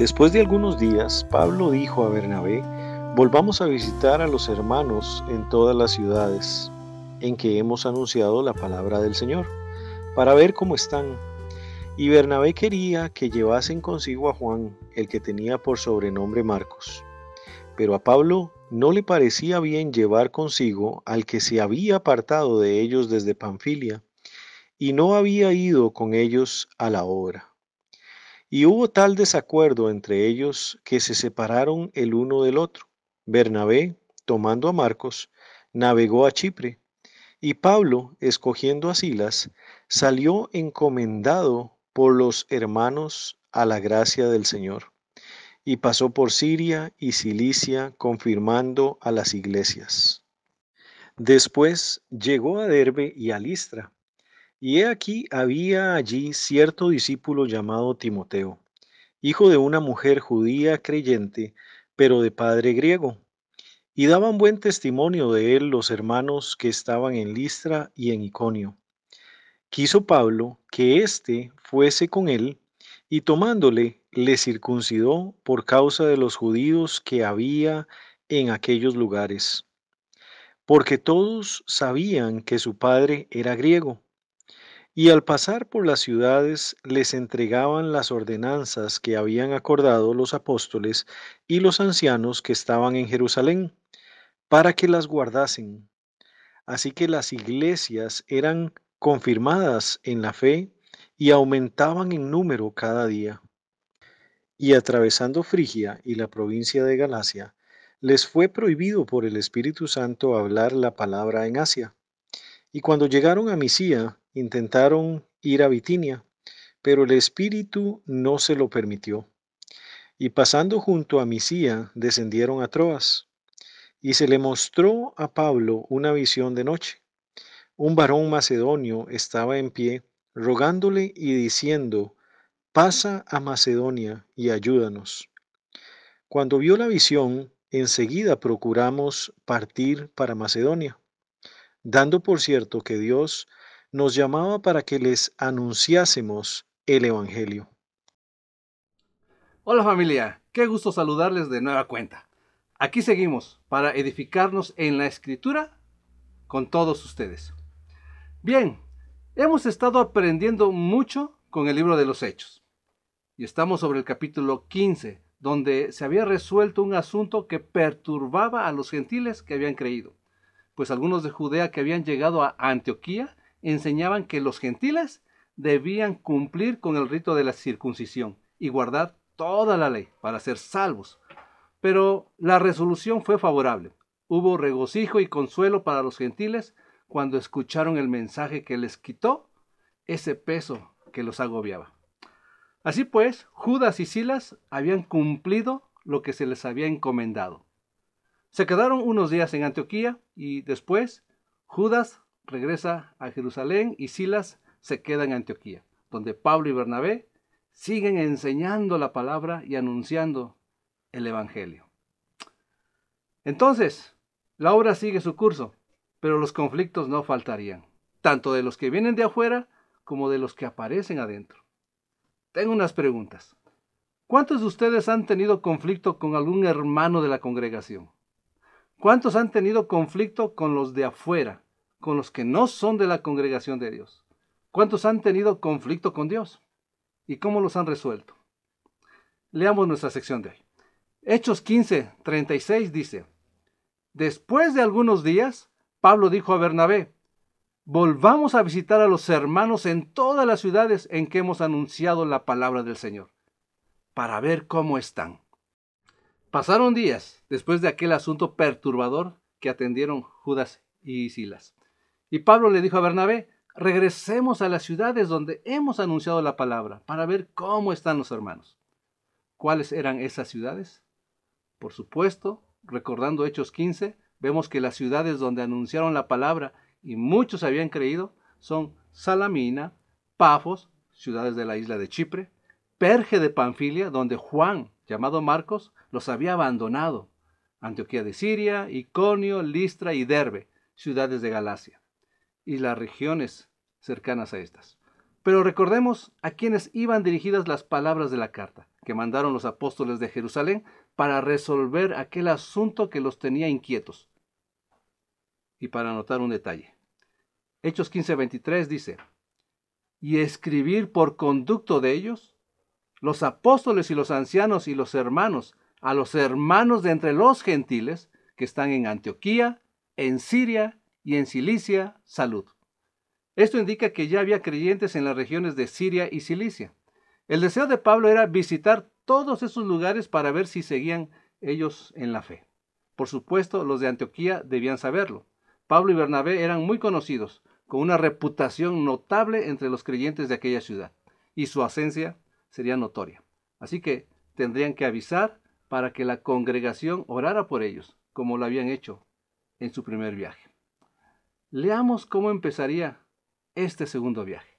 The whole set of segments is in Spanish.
Después de algunos días, Pablo dijo a Bernabé: volvamos a visitar a los hermanos en todas las ciudades en que hemos anunciado la palabra del Señor, para ver cómo están. Y Bernabé quería que llevasen consigo a Juan, el que tenía por sobrenombre Marcos. Pero a Pablo no le parecía bien llevar consigo al que se había apartado de ellos desde Panfilia, y no había ido con ellos a la obra. Y hubo tal desacuerdo entre ellos que se separaron el uno del otro. Bernabé, tomando a Marcos, navegó a Chipre, y Pablo, escogiendo a Silas, salió encomendado por los hermanos a la gracia del Señor, y pasó por Siria y Cilicia, confirmando a las iglesias. Después llegó a Derbe y a Listra, y he aquí había allí cierto discípulo llamado Timoteo, hijo de una mujer judía creyente, pero de padre griego, y daban buen testimonio de él los hermanos que estaban en Listra y en Iconio. Quiso Pablo que éste fuese con él, y tomándole, le circuncidó por causa de los judíos que había en aquellos lugares, porque todos sabían que su padre era griego. Y al pasar por las ciudades les entregaban las ordenanzas que habían acordado los apóstoles y los ancianos que estaban en Jerusalén, para que las guardasen. Así que las iglesias eran confirmadas en la fe y aumentaban en número cada día. Y atravesando Frigia y la provincia de Galacia, les fue prohibido por el Espíritu Santo hablar la palabra en Asia. Y cuando llegaron a Misia, intentaron ir a Bitinia, pero el Espíritu no se lo permitió. Y pasando junto a Misia, descendieron a Troas. Y se le mostró a Pablo una visión de noche. Un varón macedonio estaba en pie, rogándole y diciendo: pasa a Macedonia y ayúdanos. Cuando vio la visión, enseguida procuramos partir para Macedonia, dando por cierto que Dios nos llamaba para que les anunciásemos el Evangelio. Hola familia, qué gusto saludarles de nueva cuenta. Aquí seguimos para edificarnos en la Escritura con todos ustedes. Bien, hemos estado aprendiendo mucho con el libro de los Hechos y estamos sobre el capítulo 15, donde se había resuelto un asunto que perturbaba a los gentiles que habían creído, pues algunos de Judea que habían llegado a Antioquía enseñaban que los gentiles debían cumplir con el rito de la circuncisión y guardar toda la ley para ser salvos. Pero la resolución fue favorable. Hubo regocijo y consuelo para los gentiles cuando escucharon el mensaje que les quitó ese peso que los agobiaba. Así pues, Judas y Silas habían cumplido lo que se les había encomendado. Se quedaron unos días en Antioquía y después Judas regresa a Jerusalén y Silas se queda en Antioquía, donde Pablo y Bernabé siguen enseñando la palabra y anunciando el Evangelio. Entonces, la obra sigue su curso, pero los conflictos no faltarían, tanto de los que vienen de afuera como de los que aparecen adentro. Tengo unas preguntas. ¿Cuántos de ustedes han tenido conflicto con algún hermano de la congregación? ¿Cuántos han tenido conflicto con los de afuera, con los que no son de la congregación de Dios? ¿Cuántos han tenido conflicto con Dios? ¿Y cómo los han resuelto? Leamos nuestra sección de hoy. Hechos 15:36 dice: después de algunos días, Pablo dijo a Bernabé: volvamos a visitar a los hermanos en todas las ciudades en que hemos anunciado la palabra del Señor, para ver cómo están. Pasaron días después de aquel asunto perturbador que atendieron Judas y Silas. Y Pablo le dijo a Bernabé: regresemos a las ciudades donde hemos anunciado la palabra para ver cómo están los hermanos. ¿Cuáles eran esas ciudades? Por supuesto, recordando Hechos 15, vemos que las ciudades donde anunciaron la palabra y muchos habían creído son Salamina, Pafos, ciudades de la isla de Chipre, Perge de Panfilia, donde Juan, llamado Marcos, los había abandonado, Antioquía de Siria, Iconio, Listra y Derbe, ciudades de Galacia, y las regiones cercanas a estas. Pero recordemos a quienes iban dirigidas las palabras de la carta, que mandaron los apóstoles de Jerusalén para resolver aquel asunto que los tenía inquietos. Y para anotar un detalle. Hechos 15:23 dice, y escribir por conducto de ellos, los apóstoles y los ancianos y los hermanos, a los hermanos de entre los gentiles que están en Antioquía, en Siria y en Cilicia, salud. Esto indica que ya había creyentes en las regiones de Siria y Cilicia. El deseo de Pablo era visitar todos esos lugares para ver si seguían ellos en la fe. Por supuesto, los de Antioquía debían saberlo. Pablo y Bernabé eran muy conocidos, con una reputación notable entre los creyentes de aquella ciudad, y su ausencia sería notoria. Así que tendrían que avisar para que la congregación orara por ellos, como lo habían hecho en su primer viaje. Leamos cómo empezaría este segundo viaje.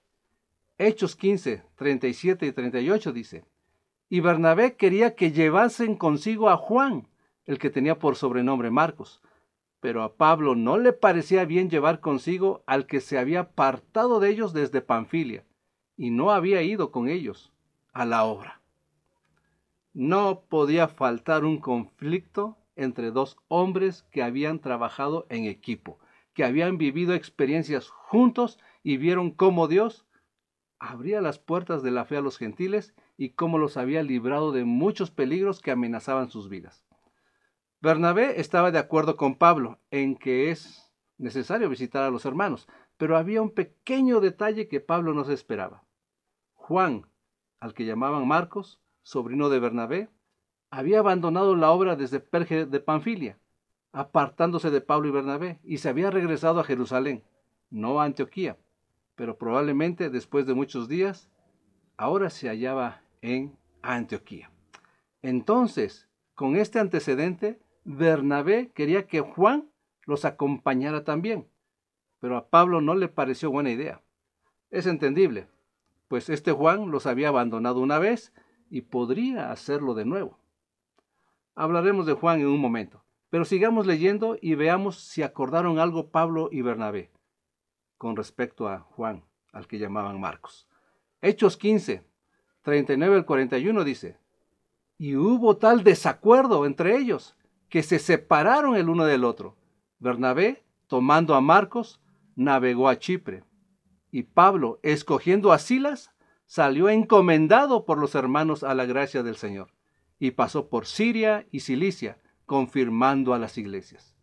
Hechos 15, 37 y 38 dice, y Bernabé quería que llevasen consigo a Juan, el que tenía por sobrenombre Marcos, pero a Pablo no le parecía bien llevar consigo al que se había apartado de ellos desde Panfilia, y no había ido con ellos a la obra. No podía faltar un conflicto entre dos hombres que habían trabajado en equipo, que habían vivido experiencias juntos y vieron cómo Dios abría las puertas de la fe a los gentiles y cómo los había librado de muchos peligros que amenazaban sus vidas. Bernabé estaba de acuerdo con Pablo en que es necesario visitar a los hermanos, pero había un pequeño detalle que Pablo no se esperaba. Juan, al que llamaban Marcos, sobrino de Bernabé, había abandonado la obra desde Perge de Panfilia, apartándose de Pablo y Bernabé, y se había regresado a Jerusalén, no a Antioquía, pero probablemente después de muchos días, ahora se hallaba en Antioquía. Entonces, con este antecedente, Bernabé quería que Juan los acompañara también, pero a Pablo no le pareció buena idea. Es entendible, pues este Juan los había abandonado una vez y podría hacerlo de nuevo. Hablaremos de Juan en un momento, pero sigamos leyendo y veamos si acordaron algo Pablo y Bernabé con respecto a Juan, al que llamaban Marcos. Hechos 15, 39 al 41 dice, y hubo tal desacuerdo entre ellos que se separaron el uno del otro. Bernabé, tomando a Marcos, navegó a Chipre, y Pablo, escogiendo a Silas, salió encomendado por los hermanos a la gracia del Señor, y pasó por Siria y Cilicia, confirmando a las iglesias.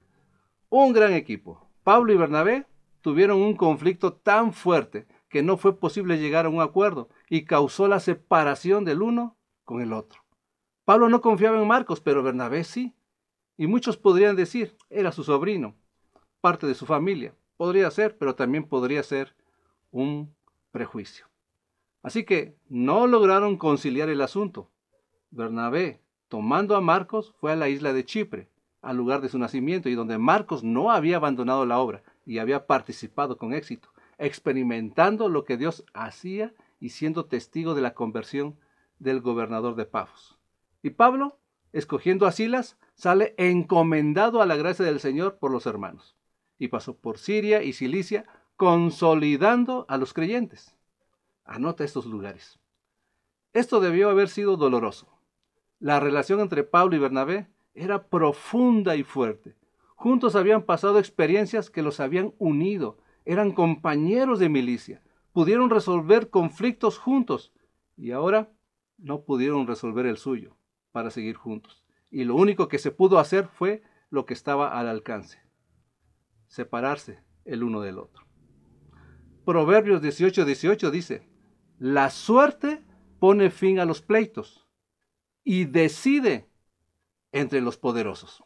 Un gran equipo. Pablo y Bernabé tuvieron un conflicto tan fuerte que no fue posible llegar a un acuerdo y causó la separación del uno con el otro. Pablo no confiaba en Marcos, pero Bernabé sí. Y muchos podrían decir, era su sobrino, parte de su familia. Podría ser, pero también podría ser un prejuicio. Así que no lograron conciliar el asunto. Bernabé, tomando a Marcos, fue a la isla de Chipre, al lugar de su nacimiento, y donde Marcos no había abandonado la obra y había participado con éxito, experimentando lo que Dios hacía y siendo testigo de la conversión del gobernador de Pafos. Y Pablo, escogiendo a Silas, sale encomendado a la gracia del Señor por los hermanos, y pasó por Siria y Cilicia, consolidando a los creyentes. Anota estos lugares. Esto debió haber sido doloroso. La relación entre Pablo y Bernabé era profunda y fuerte. Juntos habían pasado experiencias que los habían unido, eran compañeros de milicia, pudieron resolver conflictos juntos y ahora no pudieron resolver el suyo para seguir juntos. Y lo único que se pudo hacer fue lo que estaba al alcance: separarse el uno del otro. Proverbios 18:18 dice, la suerte pone fin a los pleitos y decide entre los poderosos.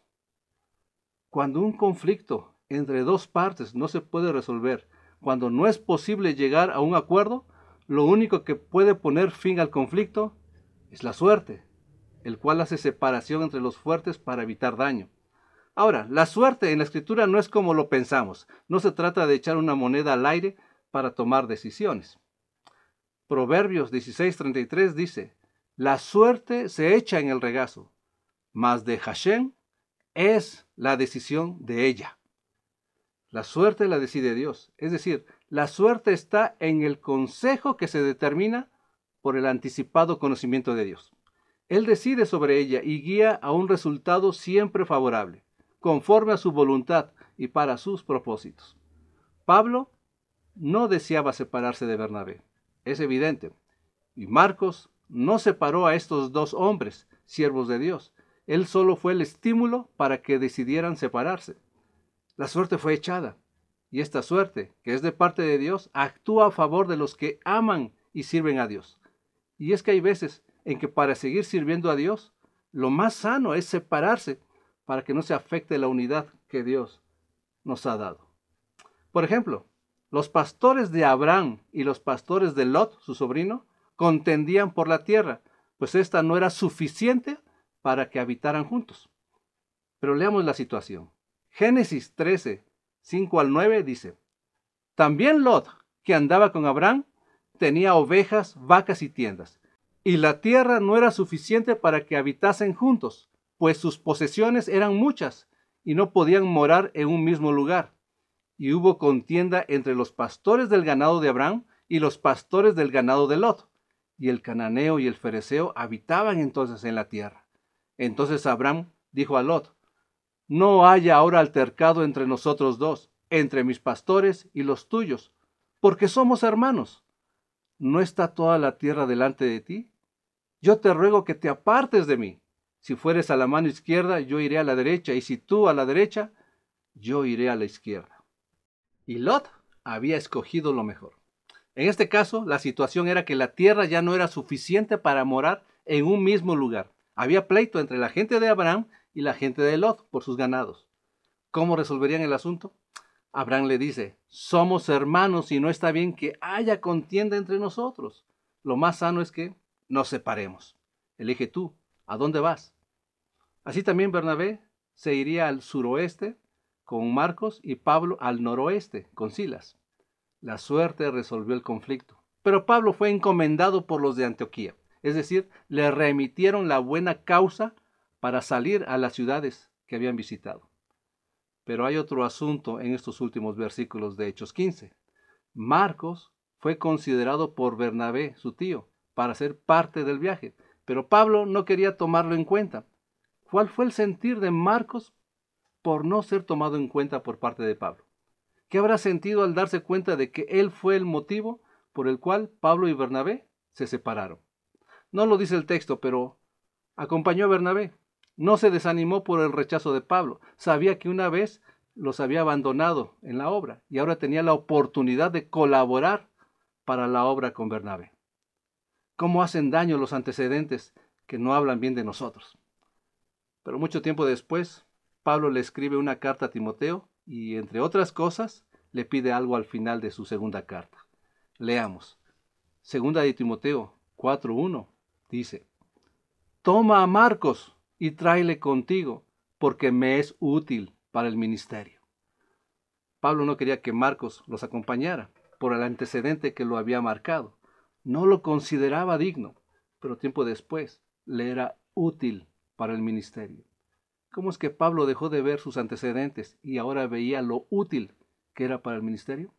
Cuando un conflicto entre dos partes no se puede resolver, cuando no es posible llegar a un acuerdo, lo único que puede poner fin al conflicto es la suerte, el cual hace separación entre los fuertes para evitar daño. Ahora, la suerte en la escritura no es como lo pensamos. No se trata de echar una moneda al aire para tomar decisiones. Proverbios 16:33 dice, la suerte se echa en el regazo, mas de Hashem es la decisión de ella. La suerte la decide Dios. Es decir, la suerte está en el consejo que se determina por el anticipado conocimiento de Dios. Él decide sobre ella y guía a un resultado siempre favorable, conforme a su voluntad y para sus propósitos. Pablo no deseaba separarse de Bernabé, es evidente, y Marcos no separó a estos dos hombres, siervos de Dios. Él solo fue el estímulo para que decidieran separarse. La suerte fue echada, y esta suerte, que es de parte de Dios, actúa a favor de los que aman y sirven a Dios. Y es que hay veces en que para seguir sirviendo a Dios, lo más sano es separarse para que no se afecte la unidad que Dios nos ha dado. Por ejemplo, los pastores de Abraham y los pastores de Lot, su sobrino, contendían por la tierra, pues ésta no era suficiente para que habitaran juntos. Pero leamos la situación. Génesis 13, 5 al 9 dice: También Lot, que andaba con Abraham, tenía ovejas, vacas y tiendas, y la tierra no era suficiente para que habitasen juntos, pues sus posesiones eran muchas, y no podían morar en un mismo lugar. Y hubo contienda entre los pastores del ganado de Abraham y los pastores del ganado de Lot, y el cananeo y el fereceo habitaban entonces en la tierra. Entonces Abraham dijo a Lot: No haya ahora altercado entre nosotros dos, entre mis pastores y los tuyos, porque somos hermanos. ¿No está toda la tierra delante de ti? Yo te ruego que te apartes de mí. Si fueres a la mano izquierda, yo iré a la derecha, y si tú a la derecha, yo iré a la izquierda. Y Lot había escogido lo mejor. En este caso, la situación era que la tierra ya no era suficiente para morar en un mismo lugar. Había pleito entre la gente de Abraham y la gente de Lot por sus ganados. ¿Cómo resolverían el asunto? Abraham le dice: somos hermanos y no está bien que haya contienda entre nosotros. Lo más sano es que nos separemos. Elige tú, ¿a dónde vas? Así también Bernabé se iría al suroeste con Marcos y Pablo al noroeste con Silas. La suerte resolvió el conflicto, pero Pablo fue encomendado por los de Antioquía, es decir, le remitieron la buena causa para salir a las ciudades que habían visitado. Pero hay otro asunto en estos últimos versículos de Hechos 15. Marcos fue considerado por Bernabé, su tío, para ser parte del viaje, pero Pablo no quería tomarlo en cuenta. ¿Cuál fue el sentir de Marcos por no ser tomado en cuenta por parte de Pablo? ¿Qué habrá sentido al darse cuenta de que él fue el motivo por el cual Pablo y Bernabé se separaron? No lo dice el texto, pero acompañó a Bernabé. No se desanimó por el rechazo de Pablo. Sabía que una vez los había abandonado en la obra y ahora tenía la oportunidad de colaborar para la obra con Bernabé. ¿Cómo hacen daño los antecedentes que no hablan bien de nosotros? Pero mucho tiempo después, Pablo le escribe una carta a Timoteo y, entre otras cosas, le pide algo al final de su segunda carta. Leamos. Segunda de Timoteo 4:1 dice: Toma a Marcos y tráele contigo, porque me es útil para el ministerio. Pablo no quería que Marcos los acompañara por el antecedente que lo había marcado. No lo consideraba digno, pero tiempo después le era útil para el ministerio. ¿Cómo es que Pablo dejó de ver sus antecedentes y ahora veía lo útil que era para el ministerio?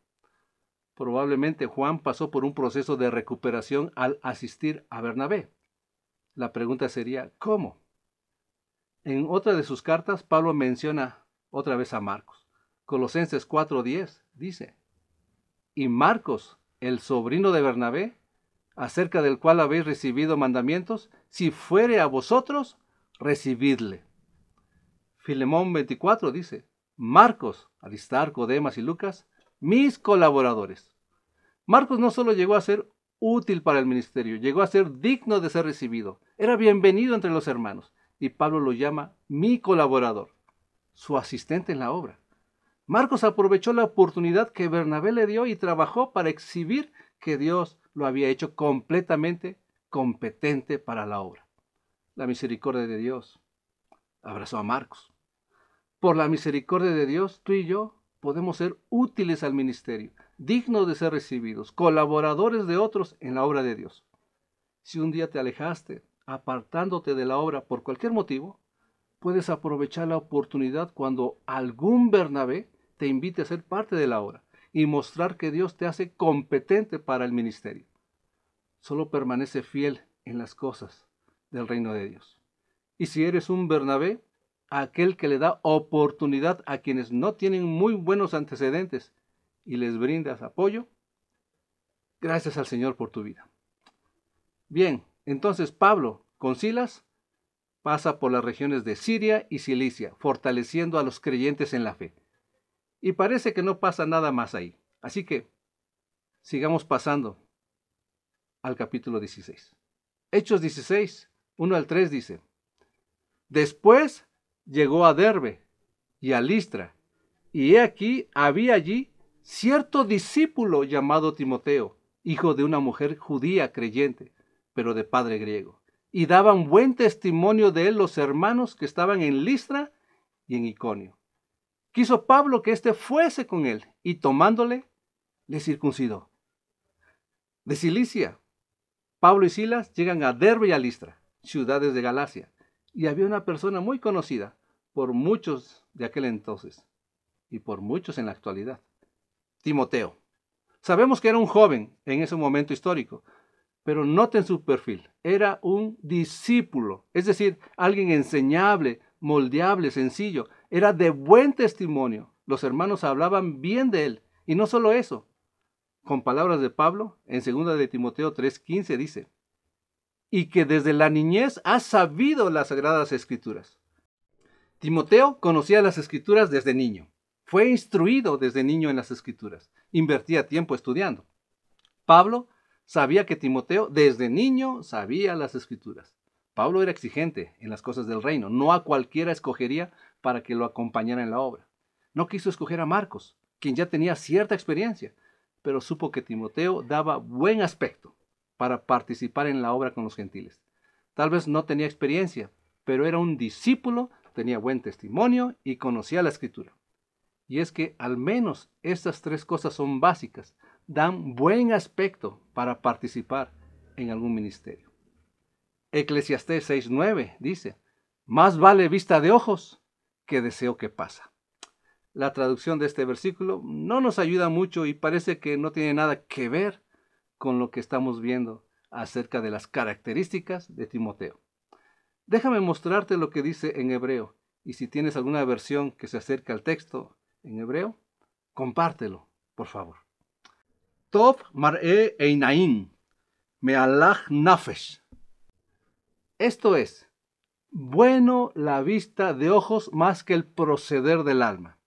Probablemente Juan pasó por un proceso de recuperación al asistir a Bernabé. La pregunta sería, ¿cómo? En otra de sus cartas, Pablo menciona otra vez a Marcos. Colosenses 4:10 dice: Y Marcos, el sobrino de Bernabé, acerca del cual habéis recibido mandamientos, si fuere a vosotros, recibidle. Filemón 24 dice: Marcos, Aristarco, Demas y Lucas, mis colaboradores. Marcos no solo llegó a ser útil para el ministerio, llegó a ser digno de ser recibido. Era bienvenido entre los hermanos. Y Pablo lo llama mi colaborador, su asistente en la obra. Marcos aprovechó la oportunidad que Bernabé le dio y trabajó para exhibir que Dios lo había hecho completamente competente para la obra. La misericordia de Dios abrazó a Marcos. Por la misericordia de Dios, tú y yo podemos ser útiles al ministerio, dignos de ser recibidos, colaboradores de otros en la obra de Dios. Si un día te alejaste, apartándote de la obra por cualquier motivo, puedes aprovechar la oportunidad cuando algún Bernabé te invite a ser parte de la obra y mostrar que Dios te hace competente para el ministerio. Solo permanece fiel en las cosas del reino de Dios. Y si eres un Bernabé, aquel que le da oportunidad a quienes no tienen muy buenos antecedentes y les brindas apoyo, gracias al Señor por tu vida. Bien, entonces Pablo con Silas pasa por las regiones de Siria y Cilicia, fortaleciendo a los creyentes en la fe. Y parece que no pasa nada más ahí. Así que sigamos pasando al capítulo 16. Hechos 16, 1 al 3 dice: Después llegó a Derbe y a Listra, y he aquí había allí cierto discípulo llamado Timoteo, hijo de una mujer judía creyente, pero de padre griego. Y daban buen testimonio de él los hermanos que estaban en Listra y en Iconio. Quiso Pablo que éste fuese con él, y tomándole, le circuncidó. De Cilicia, Pablo y Silas llegan a Derbe y a Listra, ciudades de Galacia, y había una persona muy conocida por muchos de aquel entonces, y por muchos en la actualidad: Timoteo. Sabemos que era un joven en ese momento histórico, pero noten su perfil. Era un discípulo, es decir, alguien enseñable, moldeable, sencillo. Era de buen testimonio. Los hermanos hablaban bien de él. Y no solo eso. Con palabras de Pablo, en 2 de Timoteo 3:15 dice: y que desde la niñez ha sabido las sagradas escrituras. Timoteo conocía las escrituras desde niño. Fue instruido desde niño en las escrituras. Invertía tiempo estudiando. Pablo sabía que Timoteo desde niño sabía las escrituras. Pablo era exigente en las cosas del reino. No a cualquiera escogería para que lo acompañara en la obra. No quiso escoger a Marcos, quien ya tenía cierta experiencia, pero supo que Timoteo daba buen aspecto para participar en la obra con los gentiles. Tal vez no tenía experiencia, pero era un discípulo, tenía buen testimonio y conocía la escritura. Y es que al menos estas tres cosas son básicas, dan buen aspecto para participar en algún ministerio. Eclesiastés 6:9 dice: más vale vista de ojos que deseo que pasa. La traducción de este versículo no nos ayuda mucho y parece que no tiene nada que ver con lo que estamos viendo acerca de las características de Timoteo. Déjame mostrarte lo que dice en hebreo, y si tienes alguna versión que se acerque al texto en hebreo, compártelo, por favor. Tov mar'e einaim, me'alach nafesh. Esto es, bueno la vista de ojos más que el proceder del alma.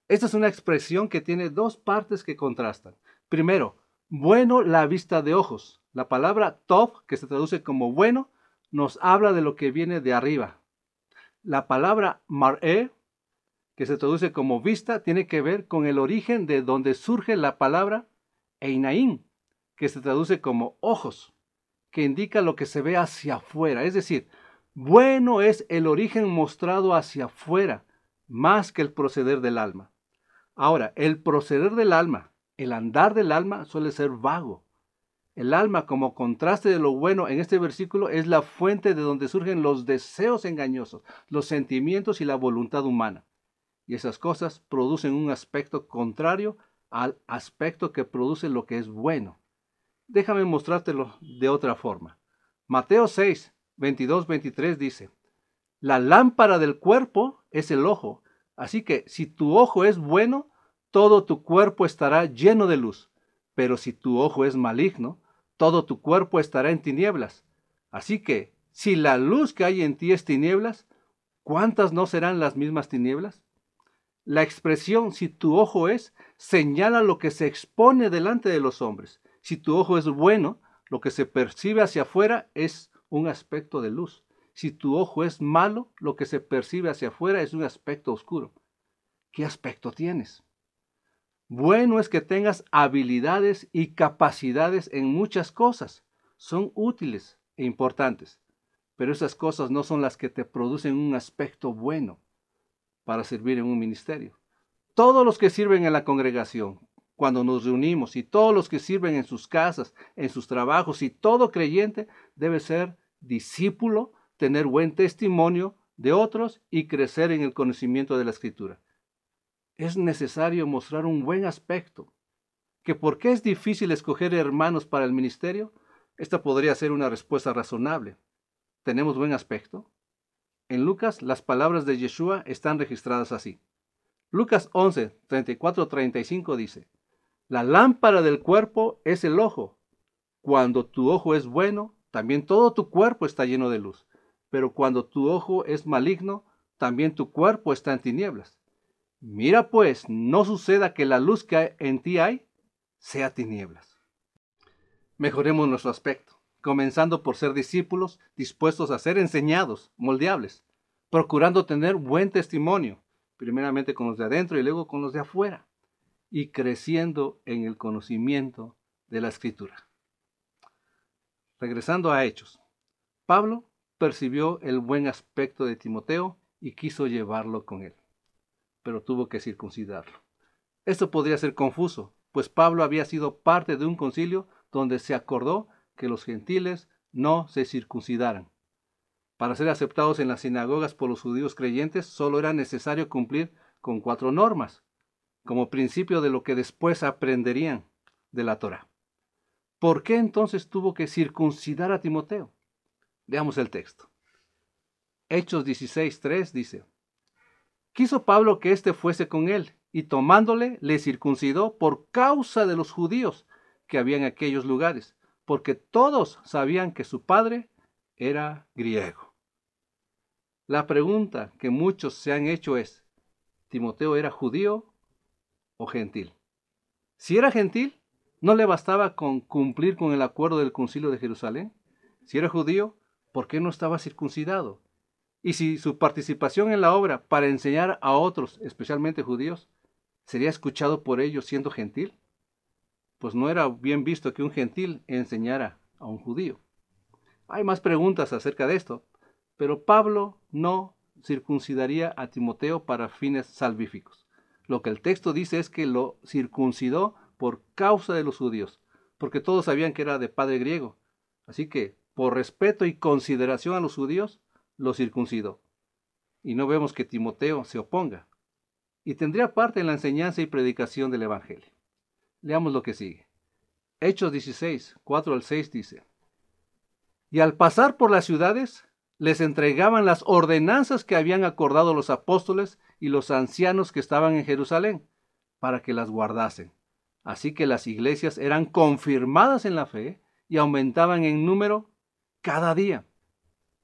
Esta es una expresión que tiene dos partes que contrastan. Primero, bueno la vista de ojos. La palabra tov, que se traduce como bueno, nos habla de lo que viene de arriba. La palabra mar'e, que se traduce como vista, tiene que ver con el origen de donde surge la palabra einaim, que se traduce como ojos, que indica lo que se ve hacia afuera. Es decir, bueno es el origen mostrado hacia afuera, más que el proceder del alma. Ahora, el proceder del alma, el andar del alma suele ser vago. El alma, como contraste de lo bueno en este versículo, es la fuente de donde surgen los deseos engañosos, los sentimientos y la voluntad humana. Y esas cosas producen un aspecto contrario al aspecto que produce lo que es bueno. Déjame mostrártelo de otra forma. Mateo 6, 22, 23 dice: la lámpara del cuerpo es el ojo. Así que si tu ojo es bueno, todo tu cuerpo estará lleno de luz. Pero si tu ojo es maligno, todo tu cuerpo estará en tinieblas. Así que, si la luz que hay en ti es tinieblas, ¿cuántas no serán las mismas tinieblas? La expresión si tu ojo es señala lo que se expone delante de los hombres. Si tu ojo es bueno, lo que se percibe hacia afuera es un aspecto de luz. Si tu ojo es malo, lo que se percibe hacia afuera es un aspecto oscuro. ¿Qué aspecto tienes? Bueno es que tengas habilidades y capacidades en muchas cosas. Son útiles e importantes, pero esas cosas no son las que te producen un aspecto bueno para servir en un ministerio. Todos los que sirven en la congregación, cuando nos reunimos, y todos los que sirven en sus casas, en sus trabajos, y todo creyente debe ser discípulo, tener buen testimonio de otros y crecer en el conocimiento de la Escritura. Es necesario mostrar un buen aspecto. ¿Que por qué es difícil escoger hermanos para el ministerio? Esta podría ser una respuesta razonable. ¿Tenemos buen aspecto? En Lucas, las palabras de Yeshua están registradas así. Lucas 11, 34-35 dice: La lámpara del cuerpo es el ojo. Cuando tu ojo es bueno, también todo tu cuerpo está lleno de luz. Pero cuando tu ojo es maligno, también tu cuerpo está en tinieblas. Mira pues, no suceda que la luz que en ti hay sea tinieblas. Mejoremos nuestro aspecto, comenzando por ser discípulos dispuestos a ser enseñados, moldeables, procurando tener buen testimonio, primeramente con los de adentro y luego con los de afuera, y creciendo en el conocimiento de la Escritura. Regresando a Hechos, Pablo percibió el buen aspecto de Timoteo y quiso llevarlo con él, pero tuvo que circuncidarlo. Esto podría ser confuso, pues Pablo había sido parte de un concilio donde se acordó que los gentiles no se circuncidaran. Para ser aceptados en las sinagogas por los judíos creyentes, solo era necesario cumplir con 4 normas, como principio de lo que después aprenderían de la Torá. ¿Por qué entonces tuvo que circuncidar a Timoteo? Veamos el texto. Hechos 16:3 dice: Quiso Pablo que éste fuese con él, y tomándole, le circuncidó por causa de los judíos que había en aquellos lugares, porque todos sabían que su padre era griego. La pregunta que muchos se han hecho es: ¿Timoteo era judío o gentil? Si era gentil, ¿no le bastaba con cumplir con el acuerdo del Concilio de Jerusalén? Si era judío, ¿por qué no estaba circuncidado? Y si su participación en la obra para enseñar a otros, especialmente judíos, sería escuchado por ellos siendo gentil, pues no era bien visto que un gentil enseñara a un judío. Hay más preguntas acerca de esto, pero Pablo no circuncidaría a Timoteo para fines salvíficos. Lo que el texto dice es que lo circuncidó por causa de los judíos, porque todos sabían que era de padre griego. Así que, por respeto y consideración a los judíos, lo circuncidó. Y no vemos que Timoteo se oponga. Y tendría parte en la enseñanza y predicación del Evangelio. Leamos lo que sigue. Hechos 16, 4-6 dice: Y al pasar por las ciudades, les entregaban las ordenanzas que habían acordado los apóstoles y los ancianos que estaban en Jerusalén, para que las guardasen. Así que las iglesias eran confirmadas en la fe y aumentaban en número cada día.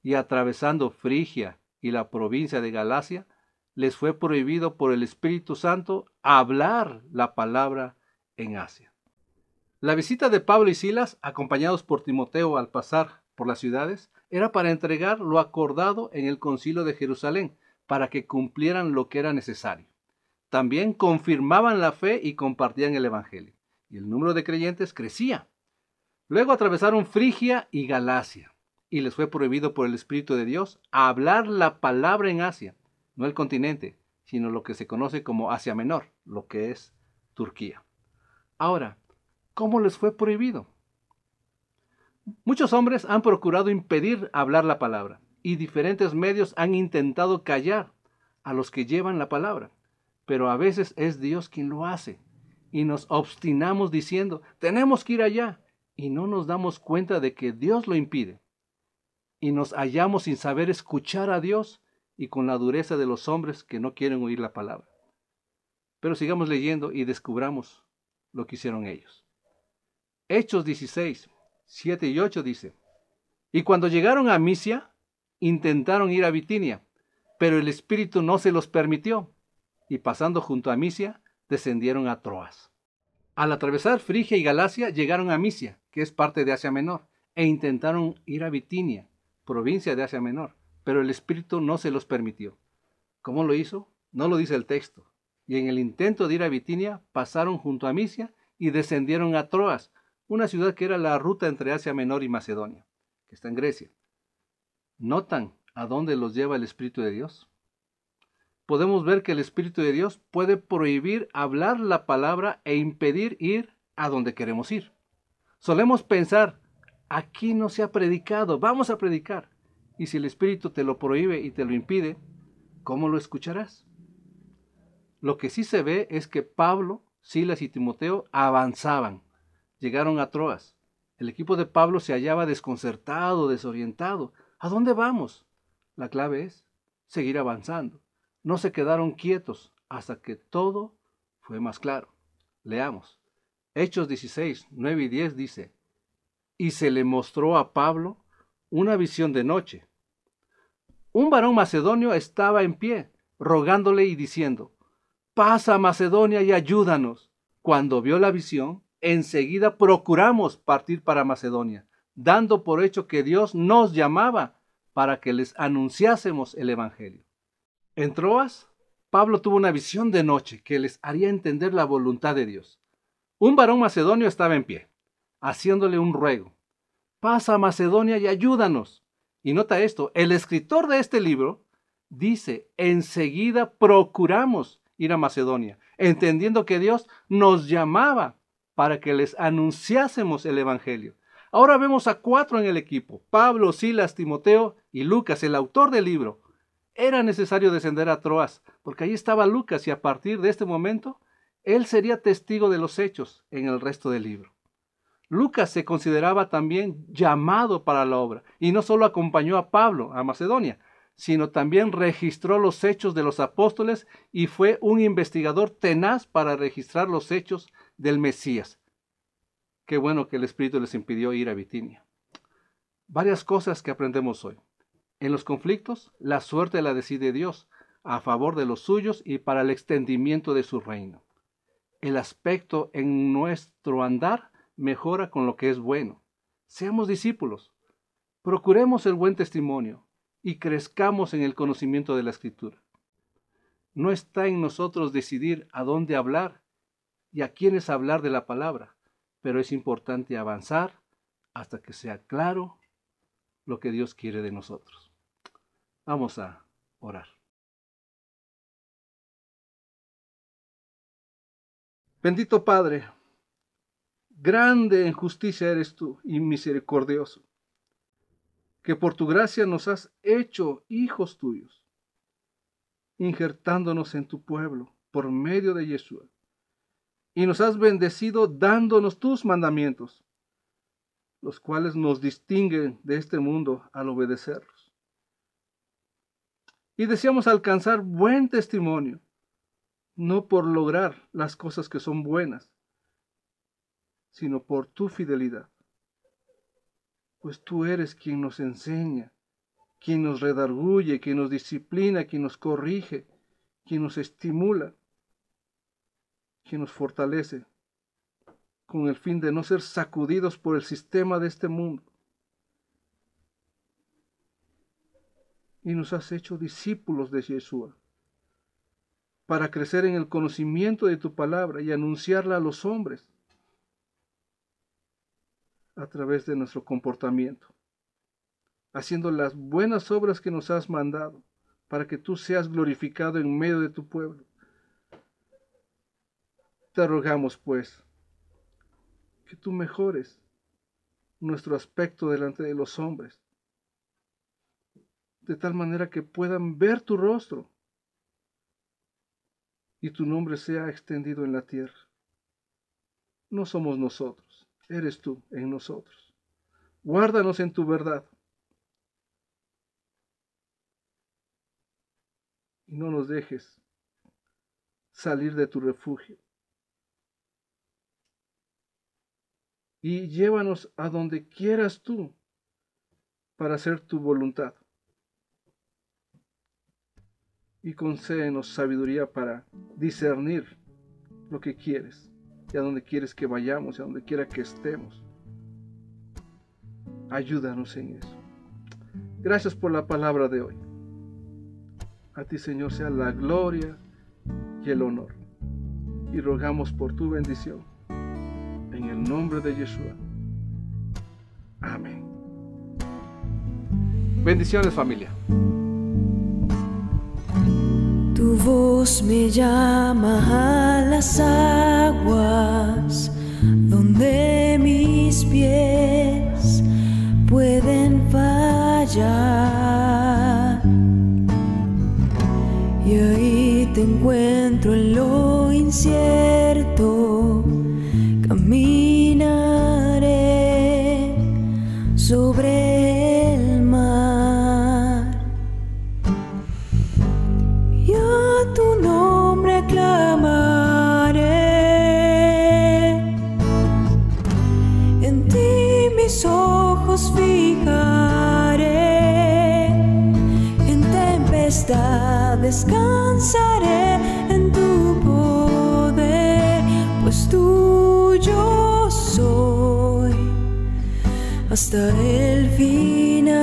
Y atravesando Frigia y la provincia de Galacia, les fue prohibido por el Espíritu Santo hablar la palabra en Asia. La visita de Pablo y Silas, acompañados por Timoteo al pasar por las ciudades, era para entregar lo acordado en el Concilio de Jerusalén, para que cumplieran lo que era necesario. También confirmaban la fe y compartían el Evangelio, y el número de creyentes crecía. Luego atravesaron Frigia y Galacia, y les fue prohibido por el Espíritu de Dios hablar la palabra en Asia, no el continente, sino lo que se conoce como Asia Menor, lo que es Turquía. Ahora, ¿cómo les fue prohibido? Muchos hombres han procurado impedir hablar la palabra, y diferentes medios han intentado callar a los que llevan la palabra, pero a veces es Dios quien lo hace, y nos obstinamos diciendo: tenemos que ir allá, y no nos damos cuenta de que Dios lo impide, y nos hallamos sin saber escuchar a Dios y con la dureza de los hombres que no quieren oír la palabra. Pero sigamos leyendo y descubramos lo que hicieron ellos. Hechos 16, 7 y 8 dice: Y cuando llegaron a Misia, intentaron ir a Bitinia, pero el Espíritu no se los permitió, y pasando junto a Misia, descendieron a Troas. Al atravesar Frigia y Galacia, llegaron a Misia, que es parte de Asia Menor, e intentaron ir a Bitinia, provincia de Asia Menor, pero el Espíritu no se los permitió. ¿Cómo lo hizo? No lo dice el texto. Y en el intento de ir a Bitinia, pasaron junto a Misia y descendieron a Troas, una ciudad que era la ruta entre Asia Menor y Macedonia, que está en Grecia. ¿Notan a dónde los lleva el Espíritu de Dios? Podemos ver que el Espíritu de Dios puede prohibir hablar la palabra e impedir ir a donde queremos ir. Solemos pensar: aquí no se ha predicado, vamos a predicar. Y si el Espíritu te lo prohíbe y te lo impide, ¿cómo lo escucharás? Lo que sí se ve es que Pablo, Silas y Timoteo avanzaban. Llegaron a Troas. El equipo de Pablo se hallaba desconcertado, desorientado, ¿A dónde vamos? La clave es seguir avanzando. No se quedaron quietos hasta que todo fue más claro. Leamos. Hechos 16, 9 y 10 dice: y se le mostró a Pablo una visión de noche. Un varón macedonio estaba en pie, rogándole y diciendo: pasa a Macedonia y ayúdanos. Cuando vio la visión, enseguida procuramos partir para Macedonia, dando por hecho que Dios nos llamaba para que les anunciásemos el Evangelio. En Troas, Pablo tuvo una visión de noche que les haría entender la voluntad de Dios. Un varón macedonio estaba en pie, haciéndole un ruego: pasa a Macedonia y ayúdanos. Y nota esto, el escritor de este libro dice: enseguida procuramos ir a Macedonia, entendiendo que Dios nos llamaba para que les anunciásemos el Evangelio. Ahora vemos a 4 en el equipo: Pablo, Silas, Timoteo y Lucas, el autor del libro. Era necesario descender a Troas, porque ahí estaba Lucas, y a partir de este momento, él sería testigo de los hechos en el resto del libro. Lucas se consideraba también llamado para la obra, y no solo acompañó a Pablo a Macedonia, sino también registró los hechos de los apóstoles y fue un investigador tenaz para registrar los hechos del Mesías. Qué bueno que el Espíritu les impidió ir a Bitinia. Varias cosas que aprendemos hoy. En los conflictos, la suerte la decide Dios, a favor de los suyos y para el extendimiento de su reino. El aspecto en nuestro andar mejora con lo que es bueno. Seamos discípulos, procuremos el buen testimonio y crezcamos en el conocimiento de la Escritura. No está en nosotros decidir a dónde hablar y a quiénes hablar de la palabra, pero es importante avanzar hasta que sea claro lo que Dios quiere de nosotros. Vamos a orar. Bendito Padre, grande en justicia eres tú y misericordioso, que por tu gracia nos has hecho hijos tuyos, injertándonos en tu pueblo por medio de Yeshua, y nos has bendecido dándonos tus mandamientos, los cuales nos distinguen de este mundo al obedecerlos. Y deseamos alcanzar buen testimonio, no por lograr las cosas que son buenas, sino por tu fidelidad. Pues tú eres quien nos enseña, quien nos redarguye, quien nos disciplina, quien nos corrige, quien nos estimula, quien nos fortalece, con el fin de no ser sacudidos por el sistema de este mundo. Y nos has hecho discípulos de Yeshua, para crecer en el conocimiento de tu palabra y anunciarla a los hombres a través de nuestro comportamiento, haciendo las buenas obras que nos has mandado, para que tú seas glorificado en medio de tu pueblo. Te rogamos, pues, que tú mejores nuestro aspecto delante de los hombres, de tal manera que puedan ver tu rostro y tu nombre sea extendido en la tierra. No somos nosotros, eres tú en nosotros. Guárdanos en tu verdad y no nos dejes salir de tu refugio. Y llévanos a donde quieras tú para hacer tu voluntad. Y concédenos sabiduría para discernir lo que quieres y a donde quieres que vayamos y a donde quiera que estemos. Ayúdanos en eso. Gracias por la palabra de hoy. A ti, Señor, sea la gloria y el honor. Y rogamos por tu bendición. En el nombre de Yeshua. Amén. Bendiciones, familia. Tu voz me llama a las aguas donde mis pies pueden fallar. Y ahí te encuentro en lo incierto. Caminaré sobre el mar. hasta el final.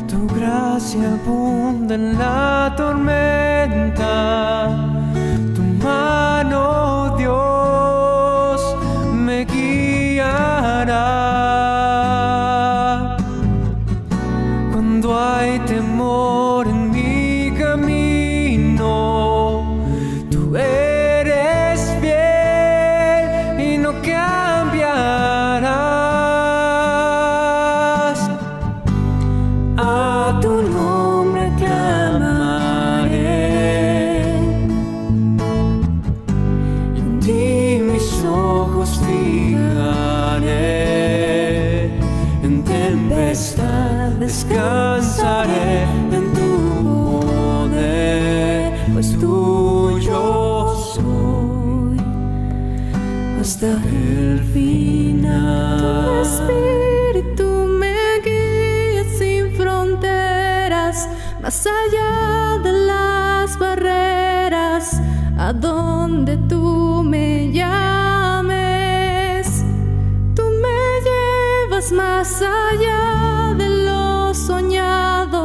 Tu gracia abunda en la tormenta, tu mano, Dios, me guiará. Cuando hay temor en mi camino, tú eres fiel y no cambiarás. A tu nombre clamaré, En ti mis ojos fijaré, en tempestad descansaré en tu poder, pues tuyo soy hasta el tu final. espíritu me guía sin fronteras, más allá de las barreras, a donde tú me llames. Tú me llevas más allá de lo soñado,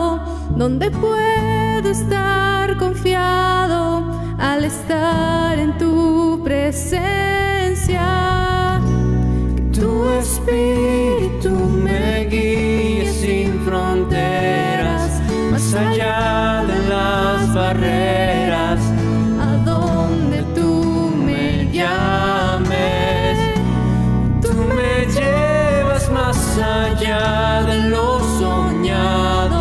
donde puedo estar confiado al estar en tu presencia. Tu espíritu me guía sin fronteras, más allá de las barreras, A donde tú me llames. Tú me llevas más allá de lo soñado,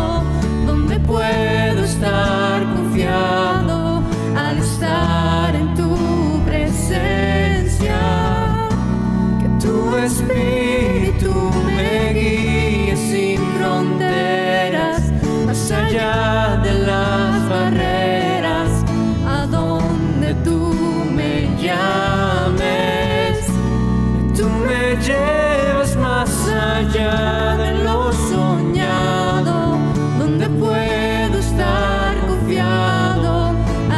donde puedo estar confiado al estar en tu presencia. Que tu espíritu me guíe sin fronteras, más allá de las barreras, a donde tú me llames. Tú me llevas más allá de lo soñado, donde puedo estar confiado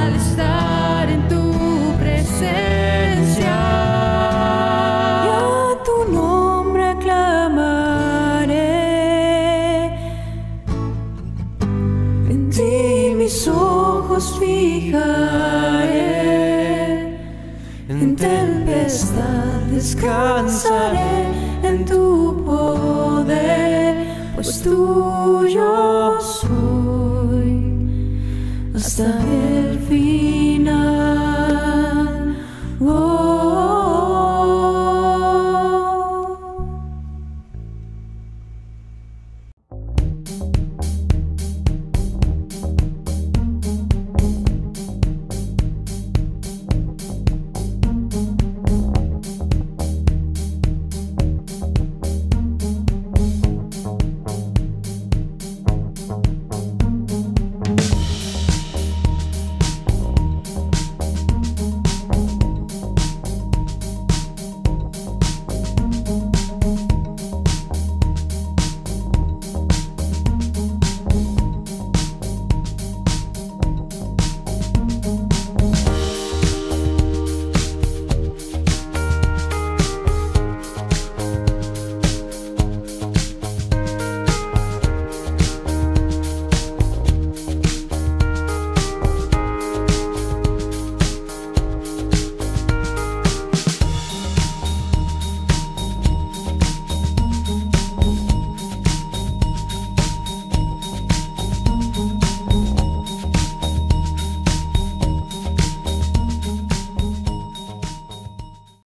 al estar en tu presencia. y a tu nombre clamaré, en ti mis ojos fijaré, en tempestad descansaré en tu poder, pues tuyo soy hasta el final.